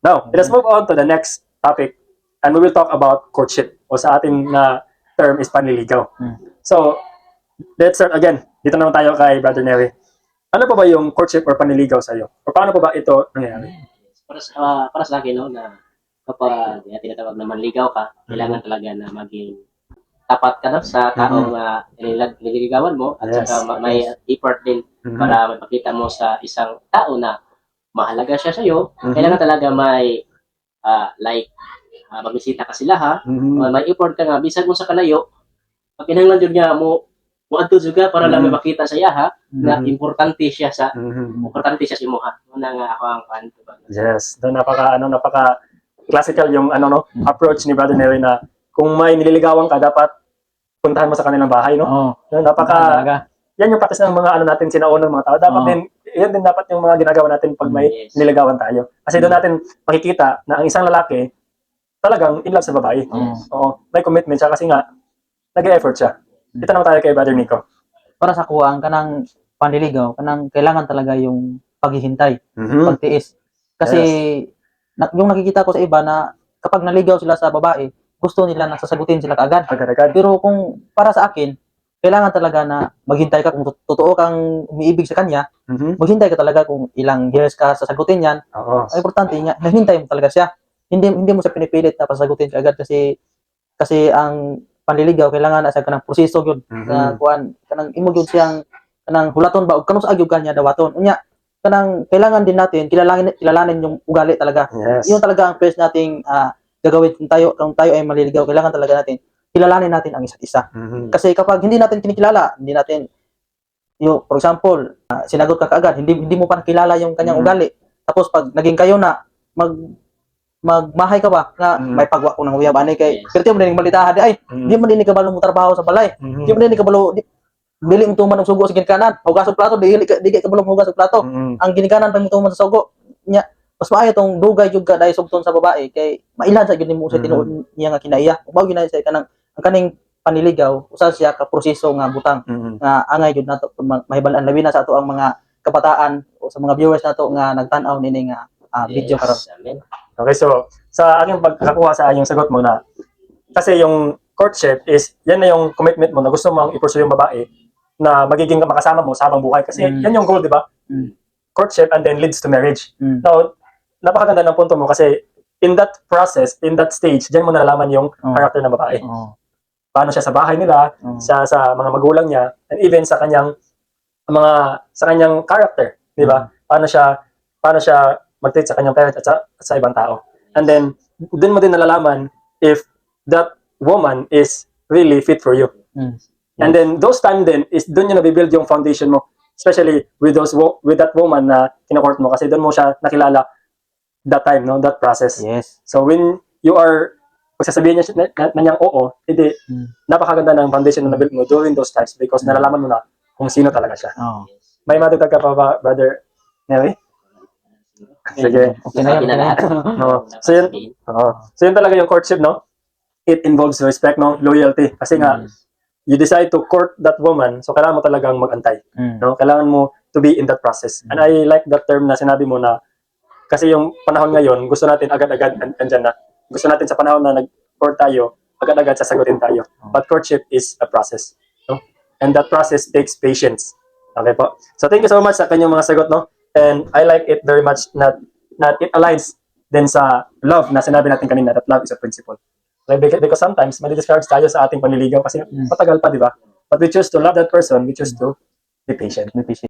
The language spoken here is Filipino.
Now, let's move on to the next topic and we will talk about courtship o sa ating na term is panliligaw. So, let's start again. Dito naman tayo kay Brother Neri. Ano pa ba yung courtship or panliligaw sa'yo? O paano pa ba ito nangyayari? Para sa akin, no, na kapag tinatawag na manligaw ka, kailangan talaga na maging tapat ka na sa taong nililigawan mo at saka may effort din para mapakita mo sa isang tao na mahalaga siya sa'yo. Kailangan talaga may mabisita ka sila ha, may effort ka nga, bisag mo sa kalayo, pag kinahanglan yun nga mo, muadto juga para lang makita sa iya ha, na importante siya sa imo ha. Una nga ako ang fan. Yes, doon napaka classical yung approach ni Brother Neri na kung may nililigawan ka, dapat puntahan mo sa kanilang bahay, no? Yan yung practice ng mga natin sinaunang mga tao. Dapat din, yan din dapat yung mga ginagawa natin pag may nililigawan tayo. Kasi doon natin makikita na ang isang lalaki talagang in love sa babae. Oo, may commitment siya kasi nga nag-e-effort siya. Dito naman tayo kay Brother Nico. Para sa kuwang kanang panliligaw, kanang kailangan talaga yung paghihintay, pagtiis. Kasi yung nakikita ko sa iba na kapag naligaw sila sa babae, gusto nila na sasagutin sila kaagad. Pero kung para sa akin, kailangan talaga na maghintay ka kung totoo kang umiibig sa kanya, maghintay ka talaga kung ilang years ka sasagutin yan. Ang importante niya, naghintay mo talaga siya. Hindi mo siya pinipilit na pasagutin ka agad kasi ang panliligaw kailangan na sa kanang proseso gyud na kuan kanang imo gyud siyang kanang hulaton ba ug kanus agyud kanya dawaton unya kanang kailangan din natin kilalanin yung ugali talaga. Yun talaga ang first nating gagawin kung tayo ay maliligaw, kailangan talaga natin kilalanin natin ang isa't isa. Kasi kapag hindi natin kinikilala, hindi natin for example, sinagot ka kaagad, hindi mo pa nakilala yung kanyang ugali. Tapos pag naging kayo na magmahay ka ba nga may pagwa ko ng uyab ani kay pero mo din malitaha di ay di man din kabalo mo trabaho sa balay di man din kabalo dili mo tuman og sugo sa ginikanan hugas og plato dili kabalo mo hugas og plato ang ginikanan pa mo tuman sa sugo nya mas maayo tong dugay jud ka dai sugton sa babae kay mailhan sa gyud nimo sa tinuod niya nga kinaiya mao gyud sa kanang ang kaning panliligaw usa siya ka proseso nga butang nga angay jud nato mahibalan labi na sa ato ang mga kabataan o sa mga viewers nato nga nagtan-aw nini nga video karon. Okay, so sa aking pagkakakuha sa yung sagot mo na kasi yung courtship is yan na yung commitment mo na gusto mo i-pursue yung babae na magiging makasama mo sa habang buhay kasi yan yung goal, di ba? Courtship and then leads to marriage. Now, napakaganda ng punto mo kasi in that process, in that stage, diyan mo nalalaman yung character ng babae. Paano siya sa bahay nila, siya sa mga magulang niya, and even sa kanyang character, di ba? Paano siya mag-treat sa kanyang parents at sa ibang tao. And then, dun mo din nalalaman if that woman is really fit for you. And then, those time din, is dun yung nabibuild yung foundation mo. Especially with that woman na kinakort mo. Kasi dun mo siya nakilala that time, no? That process. Yes. So, when you are, pag sasabihin niya na niyang oo, hindi, napakaganda ng foundation na nabuild mo during those times because nalalaman mo na kung sino talaga siya. May matutag ka pa ba, Brother Neri? Sige. Okay na yan. So yun talaga yung courtship, no? It involves respect, no? Loyalty. Kasi nga, you decide to court that woman, so kailangan mo talagang mag-antay. No? Kailangan mo to be in that process. And I like that term na sinabi mo na, kasi yung panahon ngayon, gusto natin agad-agad andyan na. Gusto natin sa panahon na nag-court tayo, agad-agad sasagutin tayo. But courtship is a process. No? And that process takes patience. Okay po? So thank you so much sa kanyang mga sagot, no? And I like it very much that it aligns din sa love na sinabi natin kanina that love is a principle. Like, because sometimes madi-discourage tayo sa ating panliligaw kasi matagal pa, di ba? But we choose to love that person, we choose to be patient.